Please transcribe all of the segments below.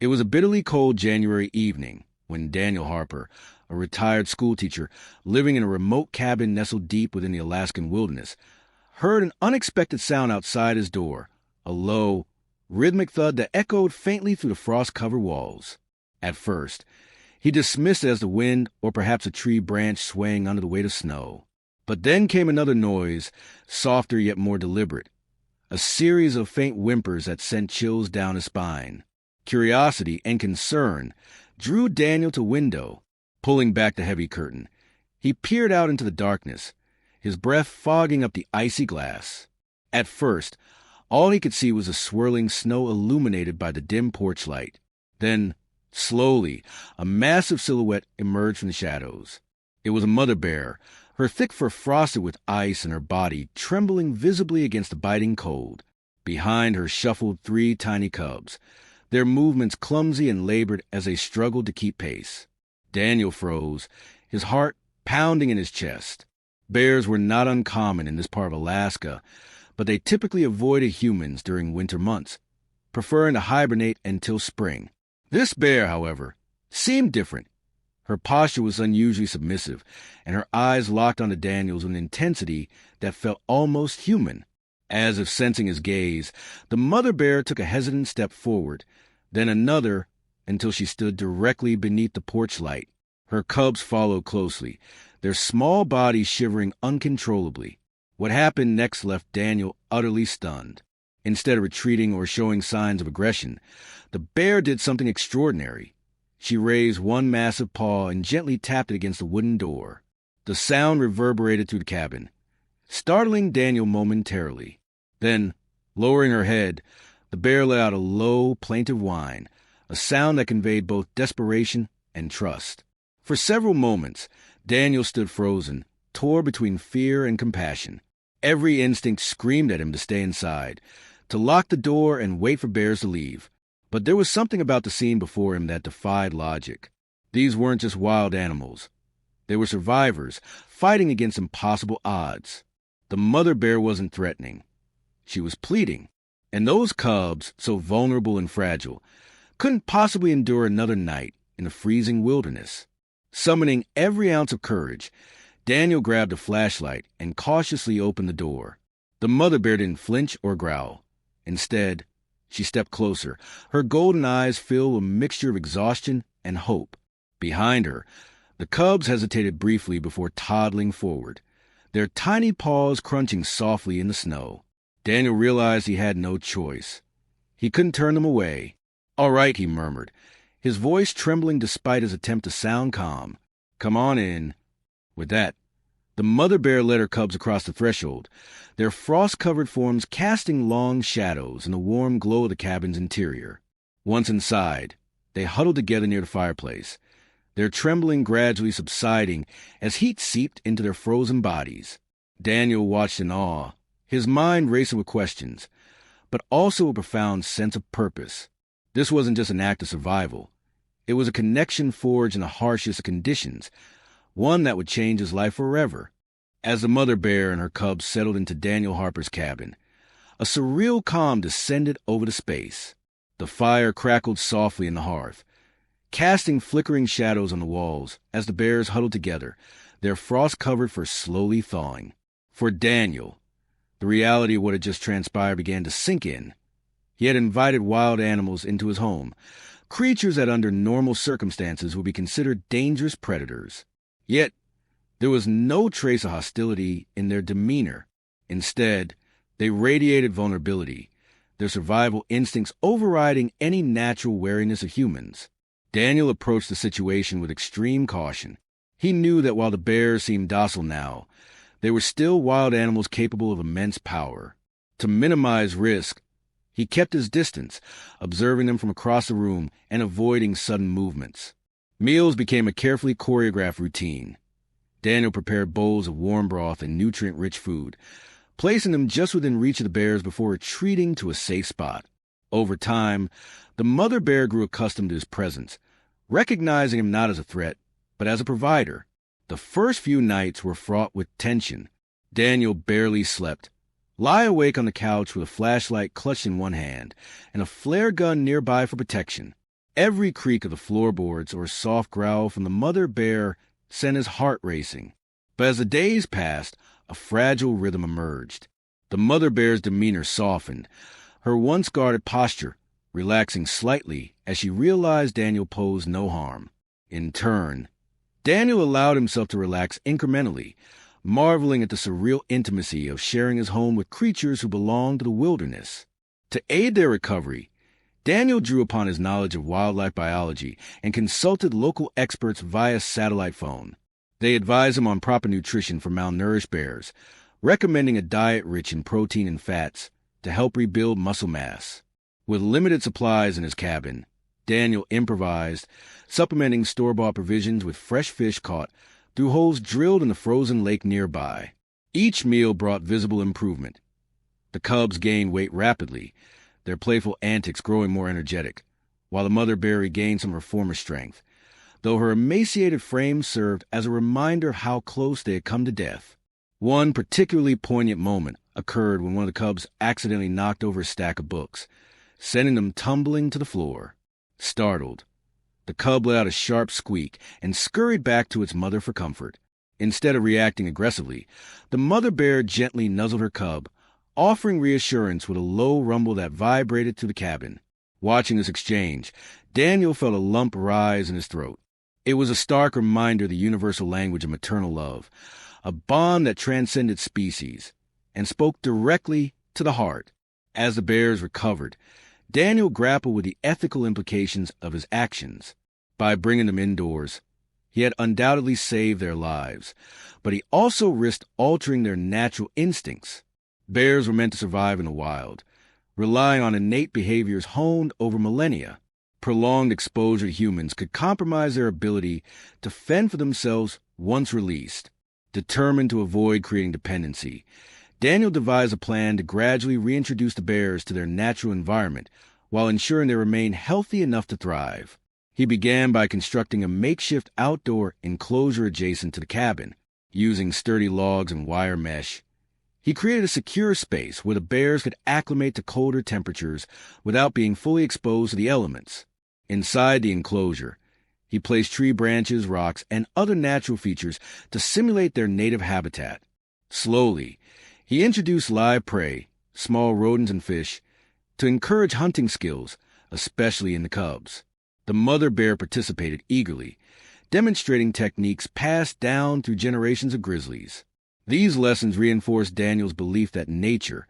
It was a bitterly cold January evening when Daniel Harper, a retired schoolteacher living in a remote cabin nestled deep within the Alaskan wilderness, heard an unexpected sound outside his door, a low, rhythmic thud that echoed faintly through the frost-covered walls. At first, he dismissed it as the wind or perhaps a tree branch swaying under the weight of snow. But then came another noise, softer yet more deliberate, a series of faint whimpers that sent chills down his spine. Curiosity and concern drew Daniel to window. Pulling back the heavy curtain, he peered out into the darkness, his breath fogging up the icy glass. At first, all he could see was the swirling snow illuminated by the dim porch light. Then, slowly, a massive silhouette emerged from the shadows. It was a mother bear, her thick fur frosted with ice and her body trembling visibly against the biting cold. Behind her shuffled 3 tiny cubs, their movements clumsy and labored as they struggled to keep pace. Daniel froze, his heart pounding in his chest. Bears were not uncommon in this part of Alaska, but they typically avoided humans during winter months, preferring to hibernate until spring. This bear, however, seemed different. Her posture was unusually submissive, and her eyes locked onto Daniel's with an intensity that felt almost human. As if sensing his gaze, the mother bear took a hesitant step forward, then another, until she stood directly beneath the porch light. Her cubs followed closely, their small bodies shivering uncontrollably. What happened next left Daniel utterly stunned. Instead of retreating or showing signs of aggression, the bear did something extraordinary. She raised one massive paw and gently tapped it against the wooden door. The sound reverberated through the cabin, startling Daniel momentarily. Then, lowering her head, the bear let out a low, plaintive whine, a sound that conveyed both desperation and trust. For several moments, Daniel stood frozen, torn between fear and compassion. Every instinct screamed at him to stay inside, to lock the door and wait for bears to leave. But there was something about the scene before him that defied logic. These weren't just wild animals. They were survivors, fighting against impossible odds. The mother bear wasn't threatening. She was pleading. And those cubs, so vulnerable and fragile, couldn't possibly endure another night in the freezing wilderness. Summoning every ounce of courage, Daniel grabbed a flashlight and cautiously opened the door. The mother bear didn't flinch or growl. Instead, she stepped closer, her golden eyes filled with a mixture of exhaustion and hope. Behind her, the cubs hesitated briefly before toddling forward, their tiny paws crunching softly in the snow. Daniel realized he had no choice. He couldn't turn them away. "All right," he murmured, his voice trembling despite his attempt to sound calm. "Come on in." With that, the mother bear led her cubs across the threshold, their frost-covered forms casting long shadows in the warm glow of the cabin's interior. Once inside, they huddled together near the fireplace, their trembling gradually subsiding as heat seeped into their frozen bodies. Daniel watched in awe, his mind racing with questions, but also a profound sense of purpose. This wasn't just an act of survival. It was a connection forged in the harshest of conditions, one that would change his life forever. As the mother bear and her cubs settled into Daniel Harper's cabin, a surreal calm descended over the space. The fire crackled softly in the hearth, casting flickering shadows on the walls as the bears huddled together, their frost-covered fur slowly thawing. For Daniel, the reality of what had just transpired began to sink in. He had invited wild animals into his home, creatures that under normal circumstances would be considered dangerous predators. Yet, there was no trace of hostility in their demeanor. Instead, they radiated vulnerability, their survival instincts overriding any natural wariness of humans. Daniel approached the situation with extreme caution. He knew that while the bears seemed docile now, they were still wild animals capable of immense power. To minimize risk, he kept his distance, observing them from across the room and avoiding sudden movements. Meals became a carefully choreographed routine. Daniel prepared bowls of warm broth and nutrient-rich food, placing them just within reach of the bears before retreating to a safe spot. Over time, the mother bear grew accustomed to his presence, recognizing him not as a threat, but as a provider. The first few nights were fraught with tension. Daniel barely slept, lie awake on the couch with a flashlight clutched in one hand and a flare gun nearby for protection. Every creak of the floorboards or soft growl from the mother bear sent his heart racing. But as the days passed, a fragile rhythm emerged. The mother bear's demeanor softened, her once guarded posture relaxing slightly as she realized Daniel posed no harm. In turn, Daniel allowed himself to relax incrementally, marveling at the surreal intimacy of sharing his home with creatures who belonged to the wilderness. To aid their recovery, Daniel drew upon his knowledge of wildlife biology and consulted local experts via satellite phone. They advised him on proper nutrition for malnourished bears, recommending a diet rich in protein and fats to help rebuild muscle mass. With limited supplies in his cabin, Daniel improvised, supplementing store-bought provisions with fresh fish caught through holes drilled in the frozen lake nearby. Each meal brought visible improvement. The cubs gained weight rapidly, their playful antics growing more energetic, while the mother bear regained some of her former strength, though her emaciated frame served as a reminder of how close they had come to death. One particularly poignant moment occurred when one of the cubs accidentally knocked over a stack of books, sending them tumbling to the floor. Startled, the cub let out a sharp squeak and scurried back to its mother for comfort. Instead of reacting aggressively, the mother bear gently nuzzled her cub, offering reassurance with a low rumble that vibrated through the cabin. Watching this exchange, Daniel felt a lump rise in his throat. It was a stark reminder of the universal language of maternal love, a bond that transcended species and spoke directly to the heart. As the bears recovered, Daniel grappled with the ethical implications of his actions. By bringing them indoors, he had undoubtedly saved their lives, but he also risked altering their natural instincts. Bears were meant to survive in the wild, relying on innate behaviors honed over millennia. Prolonged exposure to humans could compromise their ability to fend for themselves once released. Determined to avoid creating dependency, Daniel devised a plan to gradually reintroduce the bears to their natural environment while ensuring they remained healthy enough to thrive. He began by constructing a makeshift outdoor enclosure adjacent to the cabin. Using sturdy logs and wire mesh, he created a secure space where the bears could acclimate to colder temperatures without being fully exposed to the elements. Inside the enclosure, he placed tree branches, rocks, and other natural features to simulate their native habitat. Slowly, he introduced live prey, small rodents and fish, to encourage hunting skills, especially in the cubs. The mother bear participated eagerly, demonstrating techniques passed down through generations of grizzlies. These lessons reinforced Daniel's belief that nature,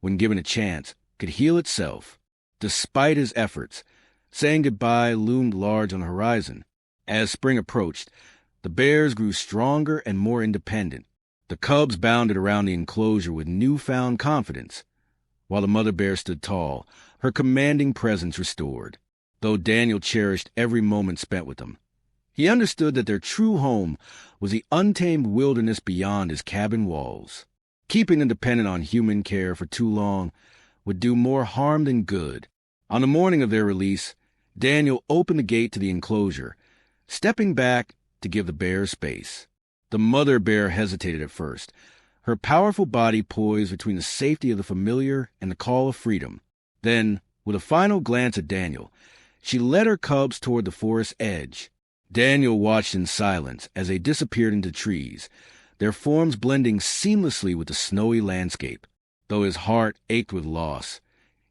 when given a chance, could heal itself. Despite his efforts, saying goodbye loomed large on the horizon. As spring approached, the bears grew stronger and more independent. The cubs bounded around the enclosure with newfound confidence, while the mother bear stood tall, her commanding presence restored. Though Daniel cherished every moment spent with them, he understood that their true home was the untamed wilderness beyond his cabin walls. Keeping them dependent on human care for too long would do more harm than good. On the morning of their release, Daniel opened the gate to the enclosure, stepping back to give the bears space. The mother bear hesitated at first, her powerful body poised between the safety of the familiar and the call of freedom. Then, with a final glance at Daniel, she led her cubs toward the forest's edge. Daniel watched in silence as they disappeared into trees, their forms blending seamlessly with the snowy landscape. Though his heart ached with loss,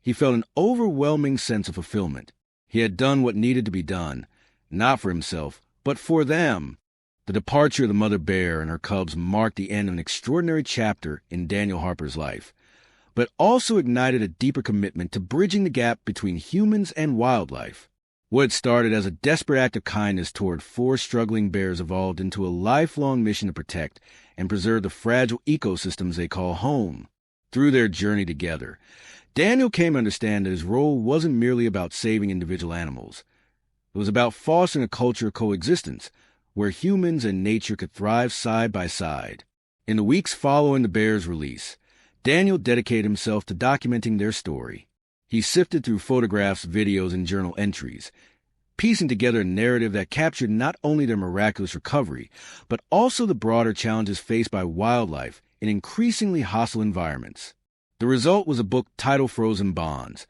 he felt an overwhelming sense of fulfillment. He had done what needed to be done, not for himself, but for them. The departure of the mother bear and her cubs marked the end of an extraordinary chapter in Daniel Harper's life, but also ignited a deeper commitment to bridging the gap between humans and wildlife. What had started as a desperate act of kindness toward 4 struggling bears evolved into a lifelong mission to protect and preserve the fragile ecosystems they call home. Through their journey together, Daniel came to understand that his role wasn't merely about saving individual animals. It was about fostering a culture of coexistence where humans and nature could thrive side by side. In the weeks following the bears' release, Daniel dedicated himself to documenting their story. He sifted through photographs, videos, and journal entries, piecing together a narrative that captured not only their miraculous recovery, but also the broader challenges faced by wildlife in increasingly hostile environments. The result was a book titled Frozen Bonds,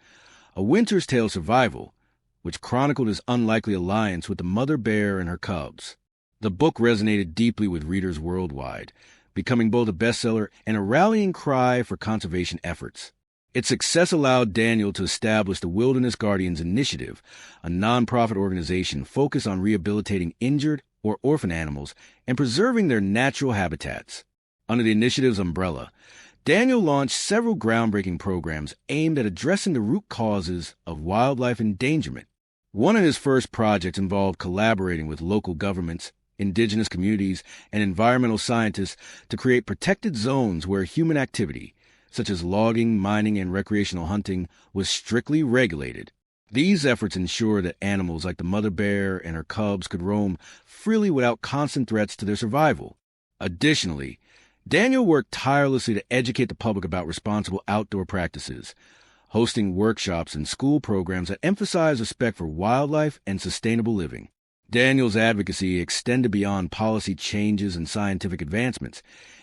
a winter's tale of survival, which chronicled his unlikely alliance with the mother bear and her cubs. The book resonated deeply with readers worldwide, becoming both a bestseller and a rallying cry for conservation efforts. Its success allowed Daniel to establish the Wilderness Guardians Initiative, a nonprofit organization focused on rehabilitating injured or orphan animals and preserving their natural habitats. Under the initiative's umbrella, Daniel launched several groundbreaking programs aimed at addressing the root causes of wildlife endangerment. One of his first projects involved collaborating with local governments, indigenous communities, and environmental scientists to create protected zones where human activity, such as logging, mining, and recreational hunting, was strictly regulated. These efforts ensured that animals like the mother bear and her cubs could roam freely without constant threats to their survival. Additionally, Daniel worked tirelessly to educate the public about responsible outdoor practices, hosting workshops and school programs that emphasize respect for wildlife and sustainable living. Daniel's advocacy extended beyond policy changes and scientific advancements.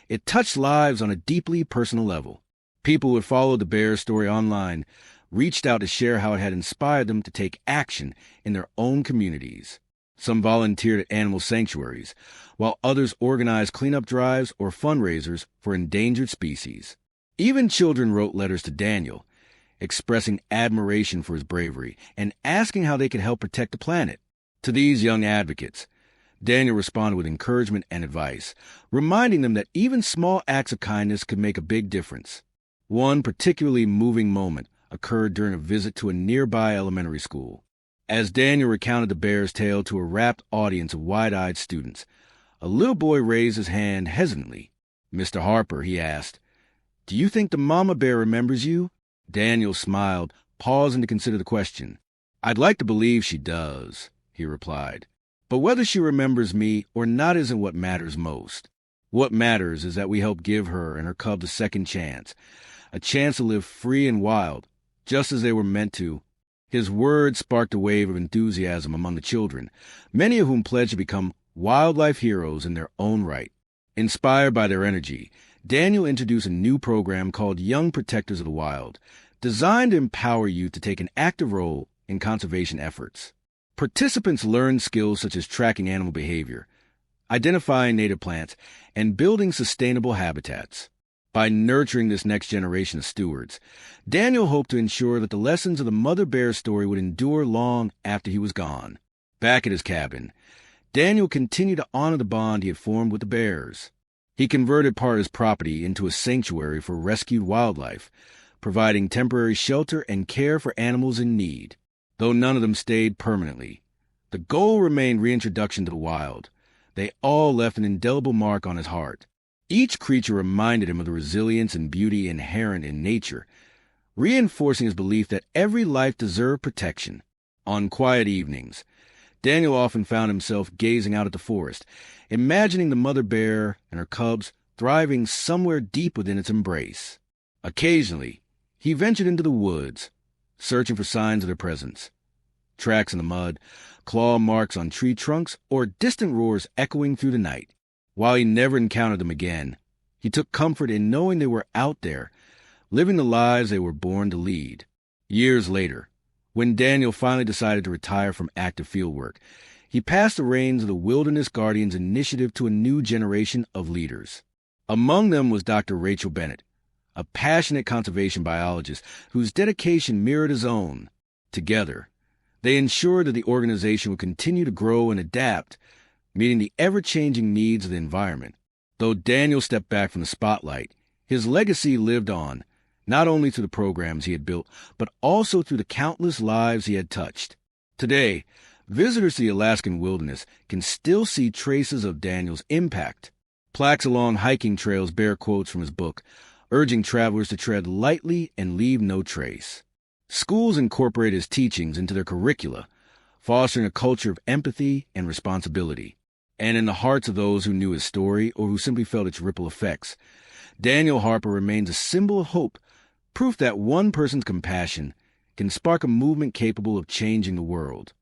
It touched lives on a deeply personal level. People who had followed the bear's story online reached out to share how it had inspired them to take action in their own communities. Some volunteered at animal sanctuaries, while others organized cleanup drives or fundraisers for endangered species. Even children wrote letters to Daniel, expressing admiration for his bravery and asking how they could help protect the planet. To these young advocates, Daniel responded with encouragement and advice, reminding them that even small acts of kindness could make a big difference. One particularly moving moment occurred during a visit to a nearby elementary school. As Daniel recounted the bear's tale to a rapt audience of wide-eyed students, a little boy raised his hand hesitantly. "Mr. Harper," he asked, "do you think the mama bear remembers you?" Daniel smiled, pausing to consider the question. "I'd like to believe she does," he replied. "But whether she remembers me or not isn't what matters most. What matters is that we help give her and her cubs a second chance, a chance to live free and wild, just as they were meant to." His words sparked a wave of enthusiasm among the children, many of whom pledged to become wildlife heroes in their own right. Inspired by their energy, Daniel introduced a new program called Young Protectors of the Wild, designed to empower youth to take an active role in conservation efforts. Participants learned skills such as tracking animal behavior, identifying native plants, and building sustainable habitats. By nurturing this next generation of stewards, Daniel hoped to ensure that the lessons of the mother bear story would endure long after he was gone. Back at his cabin, Daniel continued to honor the bond he had formed with the bears. He converted part of his property into a sanctuary for rescued wildlife, providing temporary shelter and care for animals in need. Though none of them stayed permanently, the goal remained reintroduction to the wild. They all left an indelible mark on his heart. Each creature reminded him of the resilience and beauty inherent in nature, reinforcing his belief that every life deserved protection. On quiet evenings, Daniel often found himself gazing out at the forest, imagining the mother bear and her cubs thriving somewhere deep within its embrace. Occasionally, he ventured into the woods, searching for signs of their presence. Tracks in the mud, claw marks on tree trunks, or distant roars echoing through the night. While he never encountered them again, he took comfort in knowing they were out there, living the lives they were born to lead. Years later, when Daniel finally decided to retire from active fieldwork, he passed the reins of the Wilderness Guardians Initiative to a new generation of leaders. Among them was Dr. Rachel Bennett, a passionate conservation biologist whose dedication mirrored his own. Together, they ensured that the organization would continue to grow and adapt, meeting the ever-changing needs of the environment. Though Daniel stepped back from the spotlight, his legacy lived on, not only through the programs he had built, but also through the countless lives he had touched. Today, visitors to the Alaskan wilderness can still see traces of Daniel's impact. Plaques along hiking trails bear quotes from his book, urging travelers to tread lightly and leave no trace. Schools incorporate his teachings into their curricula, fostering a culture of empathy and responsibility. And in the hearts of those who knew his story or who simply felt its ripple effects, Daniel Harper remains a symbol of hope, proof that one person's compassion can spark a movement capable of changing the world.